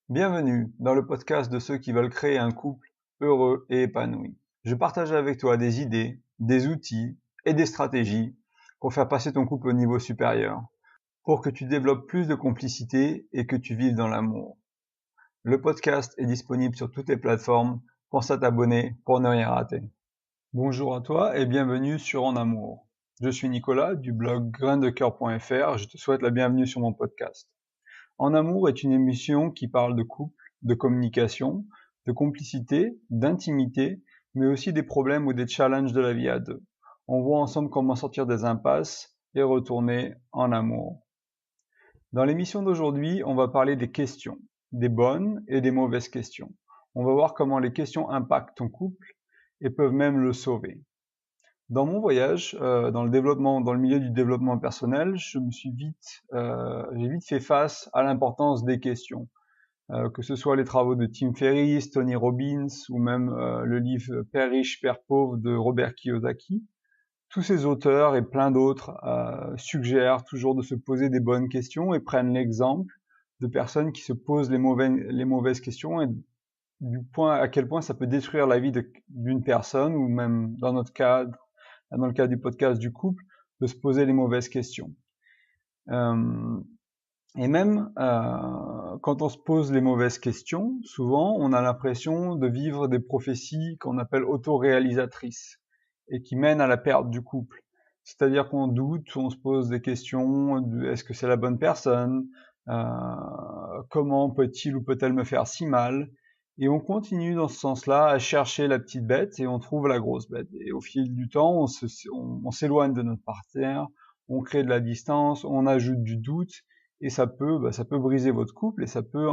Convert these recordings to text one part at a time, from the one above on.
Bienvenue dans le podcast de ceux qui veulent créer un couple heureux et épanoui. Je partage avec toi des idées, des outils et des stratégies pour faire passer ton couple au niveau supérieur, pour que tu développes plus de complicité et que tu vives dans l'amour. Le podcast est disponible sur toutes les plateformes. Pense à t'abonner pour ne rien rater. Bonjour à toi et bienvenue sur En Amour. Je suis Nicolas du blog graindecoeur.fr. Je te souhaite la bienvenue sur mon podcast. En Amour est une émission qui parle de couple, de communication, de complicité, d'intimité, mais aussi des problèmes ou des challenges de la vie à deux. On voit ensemble comment sortir des impasses et retourner en amour. Dans l'émission d'aujourd'hui, on va parler des questions, des bonnes et des mauvaises questions. On va voir comment les questions impactent ton couple et peuvent même le sauver. Dans mon voyage, dans le milieu du développement personnel, j'ai vite fait face à l'importance des questions. Que ce soit les travaux de Tim Ferriss, Tony Robbins ou même le livre Père riche, Père pauvre de Robert Kiyosaki, tous ces auteurs et plein d'autres suggèrent toujours de se poser des bonnes questions et prennent l'exemple de personnes qui se posent les mauvaises questions et à quel point ça peut détruire la vie d'une personne ou même dans le cadre du podcast du couple, de se poser les mauvaises questions. Et même quand on se pose les mauvaises questions, souvent on a l'impression de vivre des prophéties qu'on appelle autoréalisatrices et qui mènent à la perte du couple. C'est-à-dire qu'on doute, on se pose des questions, est-ce que c'est la bonne personne, comment peut-il ou peut-elle me faire si mal, et on continue dans ce sens-là à chercher la petite bête et on trouve la grosse bête. Et au fil du temps, on s'éloigne de notre partenaire, on crée de la distance, on ajoute du doute, et ça peut briser votre couple et ça peut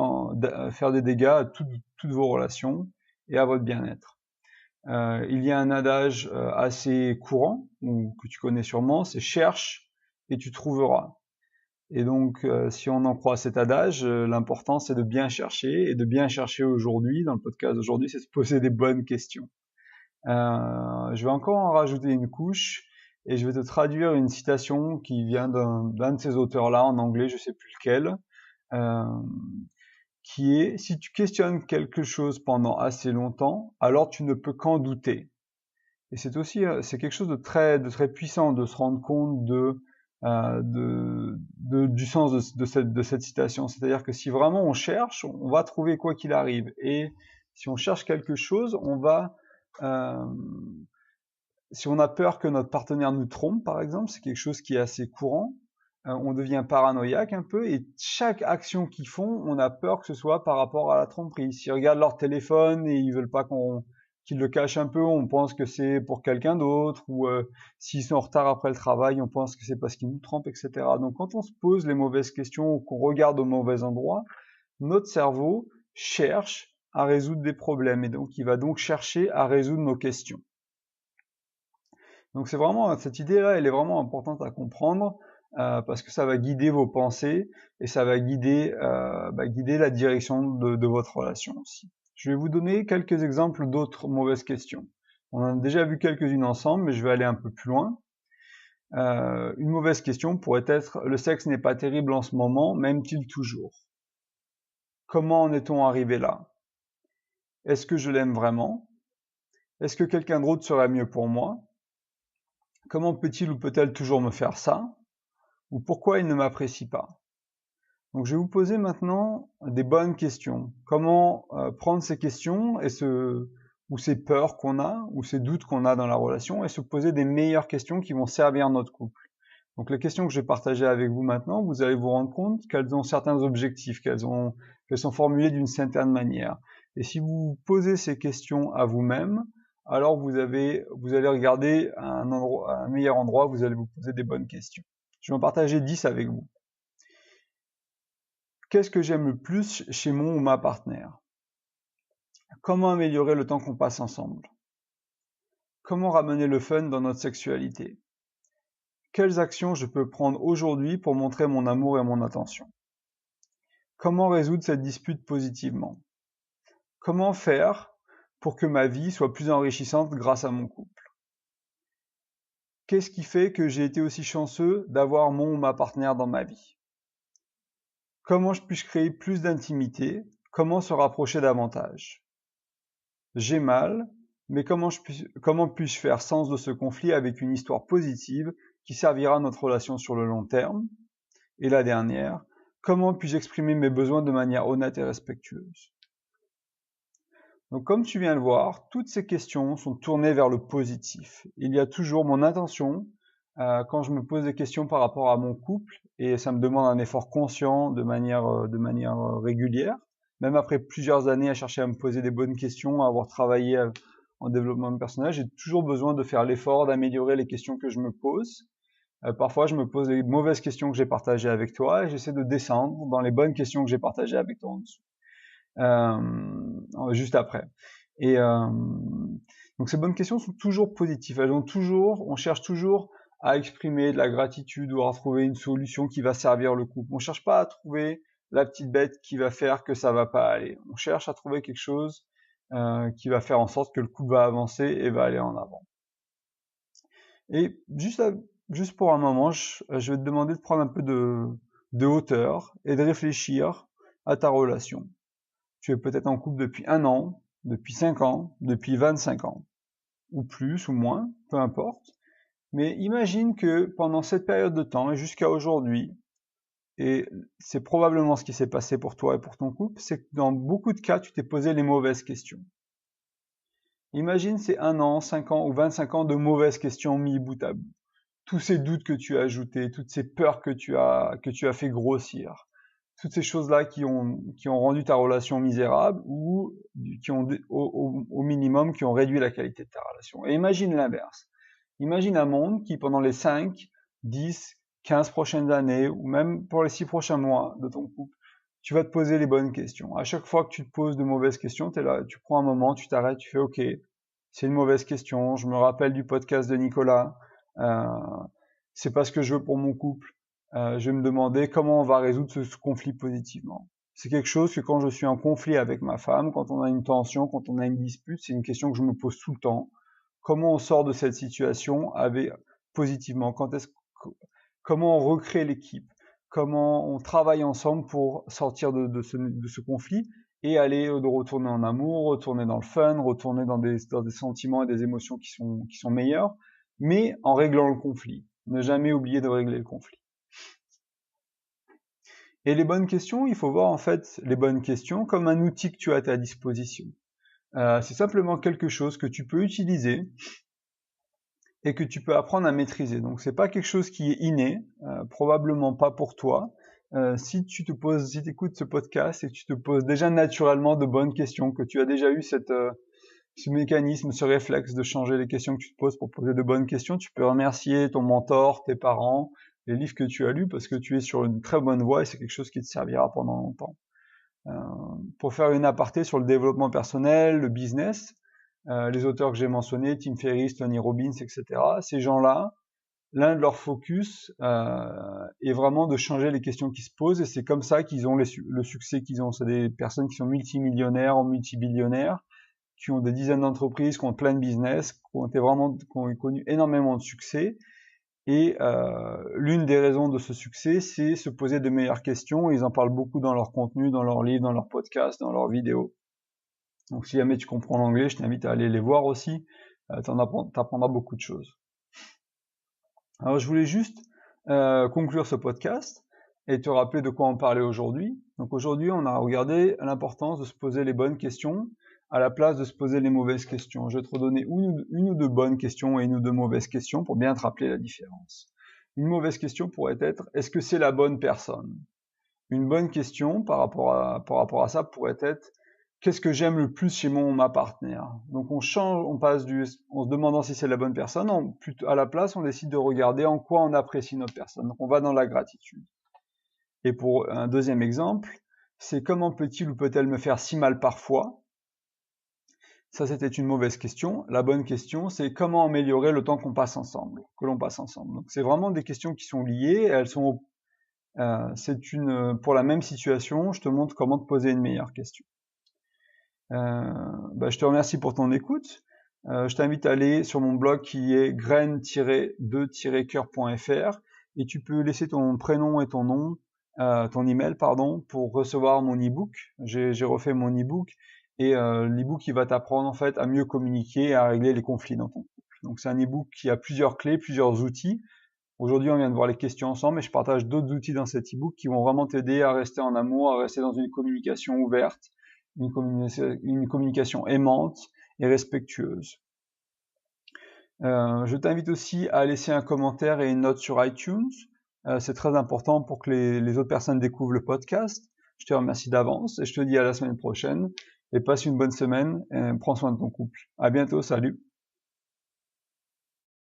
faire des dégâts à toutes vos relations et à votre bien-être. Il y a un adage assez courant, ou que tu connais sûrement, c'est cherche et tu trouveras. Et donc, si on en croit cet adage, l'important c'est de bien chercher, et de bien chercher aujourd'hui, dans le podcast d'aujourd'hui, c'est de se poser des bonnes questions. Je vais encore en rajouter une couche, et je vais te traduire une citation qui vient d'un de ces auteurs-là, en anglais, je sais plus lequel, euh, qui est « Si tu questionnes quelque chose pendant assez longtemps, alors tu ne peux qu'en douter ». Et c'est quelque chose de très puissant de se rendre compte du sens de cette citation. C'est-à-dire que si vraiment on cherche, on va trouver quoi qu'il arrive. Et si on cherche quelque chose, euh, si on a peur que notre partenaire nous trompe, par exemple, c'est quelque chose qui est assez courant, on devient paranoïaque un peu, et chaque action qu'ils font, on a peur que ce soit par rapport à la tromperie. S'ils regardent leur téléphone et ils veulent pas qu'ils le cachent un peu, on pense que c'est pour quelqu'un d'autre, ou s'ils sont en retard après le travail, on pense que c'est parce qu'ils nous trompent, etc. Donc quand on se pose les mauvaises questions ou qu'on regarde au mauvais endroit, notre cerveau cherche à résoudre des problèmes, et donc il va donc chercher à résoudre nos questions. Donc cette idée-là, elle est vraiment importante à comprendre parce que ça va guider vos pensées et ça va guider la direction de votre relation aussi. Je vais vous donner quelques exemples d'autres mauvaises questions. On en a déjà vu quelques-unes ensemble, mais je vais aller un peu plus loin. Une mauvaise question pourrait être « Le sexe n'est pas terrible en ce moment, m'aime-t-il toujours ?» Comment en est-on arrivé là? Est-ce que je l'aime vraiment? Est-ce que quelqu'un d'autre serait mieux pour moi? Comment peut-il ou peut-elle toujours me faire ça? Ou pourquoi il ne m'apprécie pas? Donc je vais vous poser maintenant des bonnes questions. Comment prendre ces questions ou ces peurs qu'on a, ou ces doutes qu'on a dans la relation, et se poser des meilleures questions qui vont servir notre couple. Donc les questions que je vais partager avec vous maintenant, vous allez vous rendre compte qu'elles ont certains objectifs, qu'elles sont formulées d'une certaine manière. Et si vous posez ces questions à vous-même, alors vous allez regarder un meilleur endroit, vous allez vous poser des bonnes questions. Je vais en partager 10 avec vous. Qu'est-ce que j'aime le plus chez mon ou ma partenaire? Comment améliorer le temps qu'on passe ensemble? Comment ramener le fun dans notre sexualité? Quelles actions je peux prendre aujourd'hui pour montrer mon amour et mon attention? Comment résoudre cette dispute positivement? Comment faire pour que ma vie soit plus enrichissante grâce à mon couple? Qu'est-ce qui fait que j'ai été aussi chanceux d'avoir mon ou ma partenaire dans ma vie? Comment je puis créer plus d'intimité Comment se rapprocher davantage? J'ai mal, mais comment puis-je faire sens de ce conflit avec une histoire positive qui servira à notre relation sur le long terme? Et la dernière, comment puis-je exprimer mes besoins de manière honnête et respectueuse? Donc comme tu viens de le voir, toutes ces questions sont tournées vers le positif. Il y a toujours mon intention, quand je me pose des questions par rapport à mon couple, et ça me demande un effort conscient de manière régulière, même après plusieurs années à chercher à me poser des bonnes questions, à avoir travaillé en développement personnel, j'ai toujours besoin de faire l'effort d'améliorer les questions que je me pose. Parfois, je me pose les mauvaises questions que j'ai partagées avec toi et j'essaie de descendre dans les bonnes questions que j'ai partagées avec toi en dessous. Juste après. Et donc ces bonnes questions sont toujours positives. On cherche toujours à exprimer de la gratitude ou à trouver une solution qui va servir le couple. On cherche pas à trouver la petite bête qui va faire que ça va pas aller. On cherche à trouver quelque chose qui va faire en sorte que le couple va avancer et va aller en avant. Et juste pour un moment, je vais te demander de prendre un peu de hauteur et de réfléchir à ta relation. Tu es peut-être en couple depuis 1 an, depuis 5 ans, depuis 25 ans, ou plus ou moins, peu importe. Mais imagine que pendant cette période de temps et jusqu'à aujourd'hui, et c'est probablement ce qui s'est passé pour toi et pour ton couple, c'est que dans beaucoup de cas, tu t'es posé les mauvaises questions. Imagine ces 1 an, 5 ans ou 25 ans de mauvaises questions mis bout à bout. Tous ces doutes que tu as ajoutés, toutes ces peurs que tu as fait grossir, toutes ces choses-là qui ont rendu ta relation misérable ou qui ont, au minimum, qui ont réduit la qualité de ta relation. Et imagine l'inverse. Imagine un monde qui, pendant les 5, 10, 15 prochaines années, ou même pour les 6 prochains mois de ton couple, tu vas te poser les bonnes questions. À chaque fois que tu te poses de mauvaises questions, t'es là, tu prends un moment, tu t'arrêtes, tu fais OK, c'est une mauvaise question, je me rappelle du podcast de Nicolas, c'est pas ce que je veux pour mon couple, je vais me demander comment on va résoudre ce conflit positivement. C'est quelque chose que quand je suis en conflit avec ma femme, quand on a une tension, quand on a une dispute, c'est une question que je me pose tout le temps. Comment on sort de cette situation positivement? Comment on recrée l'équipe? Comment on travaille ensemble pour sortir de ce conflit et aller de retourner en amour, retourner dans le fun, retourner dans des sentiments et des émotions qui sont meilleurs, mais en réglant le conflit. Ne jamais oublier de régler le conflit. Et les bonnes questions, il faut voir en fait les bonnes questions comme un outil que tu as à ta disposition. C'est simplement quelque chose que tu peux utiliser et que tu peux apprendre à maîtriser. Donc c'est pas quelque chose qui est inné, probablement pas pour toi. Si tu écoutes ce podcast et que tu te poses déjà naturellement de bonnes questions, que tu as déjà eu ce mécanisme, ce réflexe de changer les questions que tu te poses pour poser de bonnes questions, tu peux remercier ton mentor, tes parents, les livres que tu as lus parce que tu es sur une très bonne voie et c'est quelque chose qui te servira pendant longtemps. Pour faire une aparté sur le développement personnel, le business, les auteurs que j'ai mentionnés, Tim Ferriss, Tony Robbins, etc., ces gens-là, l'un de leurs focus est vraiment de changer les questions qui se posent et c'est comme ça qu'ils ont le succès qu'ils ont. C'est des personnes qui sont multimillionnaires ou multibillionnaires, qui ont des dizaines d'entreprises, qui ont plein de business, qui ont connu énormément de succès. Et l'une des raisons de ce succès, c'est se poser de meilleures questions. Ils en parlent beaucoup dans leur contenu, dans leurs livres, dans leurs podcasts, dans leurs vidéos. Donc si jamais tu comprends l'anglais, je t'invite à aller les voir aussi. T'apprendras beaucoup de choses. Alors je voulais juste conclure ce podcast et te rappeler de quoi on parlait aujourd'hui. Donc aujourd'hui, on a regardé l'importance de se poser les bonnes questions à la place de se poser les mauvaises questions. Je vais te redonner une ou deux bonnes questions et une ou deux mauvaises questions pour bien te rappeler la différence. Une mauvaise question pourrait être, est-ce que c'est la bonne personne? Une bonne question par rapport à ça pourrait être, qu'est-ce que j'aime le plus chez ma partenaire? Donc on change, en se demandant si c'est la bonne personne, à la place on décide de regarder en quoi on apprécie notre personne. Donc on va dans la gratitude. Et pour un deuxième exemple, c'est comment peut-il ou peut-elle me faire si mal parfois? Ça, c'était une mauvaise question. La bonne question, c'est comment améliorer le temps que l'on passe ensemble. Donc, c'est vraiment des questions qui sont liées. Pour la même situation, je te montre comment te poser une meilleure question. Je te remercie pour ton écoute. Je t'invite à aller sur mon blog qui est graine-2-coeur.fr et tu peux laisser ton prénom et ton nom ton email, pour recevoir mon e-book. J'ai refait mon e-book et l'e-book il va t'apprendre en fait à mieux communiquer et à régler les conflits dans ton couple. Donc c'est un e-book qui a plusieurs clés, plusieurs outils. Aujourd'hui, on vient de voir les questions ensemble, mais je partage d'autres outils dans cet e-book qui vont vraiment t'aider à rester en amour, à rester dans une communication ouverte, une communication aimante et respectueuse. Je t'invite aussi à laisser un commentaire et une note sur iTunes. C'est très important pour que les autres personnes découvrent le podcast. Je te remercie d'avance et je te dis à la semaine prochaine. Et passe une bonne semaine et prends soin de ton couple. À bientôt, salut!